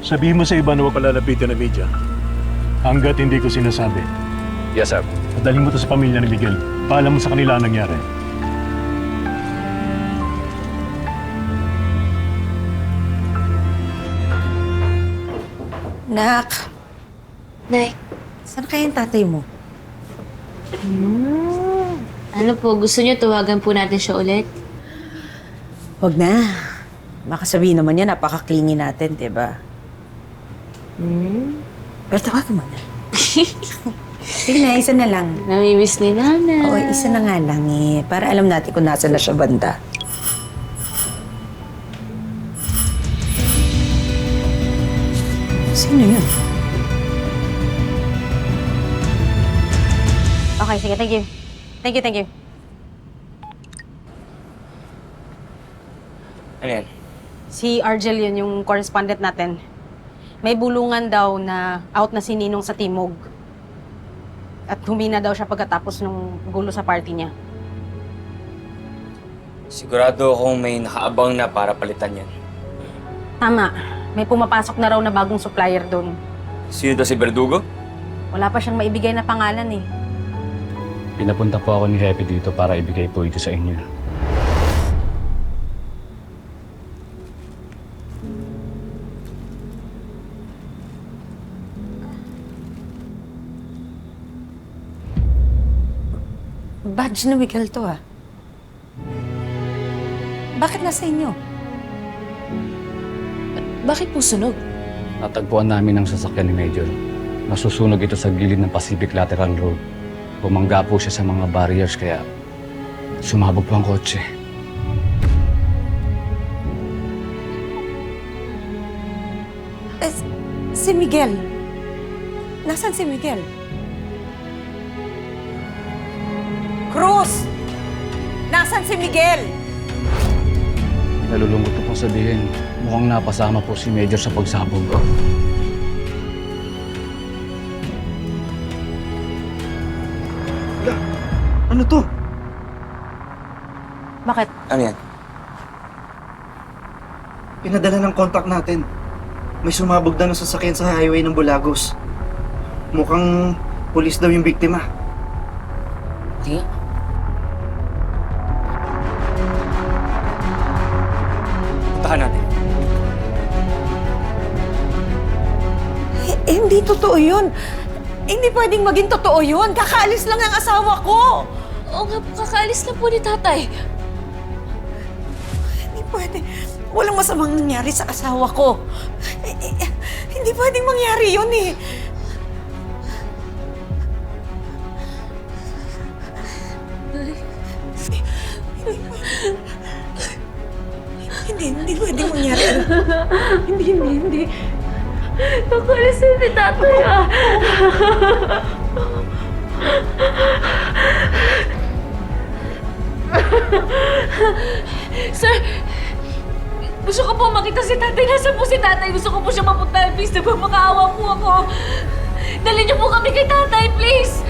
Sabihin mo sa iba na huwag palalapitan na media. Hanggat hindi ko sinasabi. Yes, sir. At dalhin mo to sa pamilya ni Miguel. Paalam mo sa kanila ang nangyari. Nak, Nay, saan kaya yung tatay mo? ano po, gusto niyo tawagan po natin siya ulit? Huwag na. Baka sabihin naman niya, napaka-clingy natin, di ba? Pero tawagan mo na. Sige na, isa na lang. Namimiss ni Nana. Oo, isa na nga lang eh. Para alam natin kung nasa na siya banda. Sino yun? Okay, sige. Thank you. Thank you. Ano yan? Si Argel yun, yung correspondent natin. May bulungan daw na out na si Ninong sa Timog. At humina daw siya pagkatapos ng gulo sa party niya. Sigurado akong may nakaabang na para palitan yan. Tama. May pumapasok na raw na bagong supplier doon. Sino daw si Verdugo? Wala pa siyang maibigay na pangalan eh. Pinapunta po ako ni Happy dito para ibigay po ito sa inyo. Badge na Miguel to ah. Bakit nasa inyo? Bakit po sunog? Natagpuan namin ang sasakyan ni Major. Nasusunog ito sa gilid ng Pacific Lateral Road. Bumangga po siya sa mga barriers kaya sumabog po ang kotse. Si Miguel. Nasaan si Miguel? Cruz! Nasaan si Miguel? Nalulungkot ko pong sabihin, mukhang napasama po si Major sa pagsabog. Ano to? Bakit? Ano yan? Pinadala ng contact natin. May sumabog daw na sasakyan sa highway ng Bulagos. Mukhang pulis daw yung biktima. Di? Puntahan natin. Hindi totoo yun. Hindi pwedeng maging totoo yun. Kakaalis lang ang asawa ko. Oo nga po, kakaalis lang po ni tatay. Hindi pwede. Walang masamang nangyari sa asawa ko. Hindi pwedeng mangyari yun eh. Hindi pwedeng mangyari. Hindi. Kakaalis lang ni tatay ah. Sir, gusto ko po makita si tatay. Nasaan po si tatay? Gusto ko po siya mapuntahan. Please, nagmamakaawa po ako. Dali niyo po kami kay tatay, please.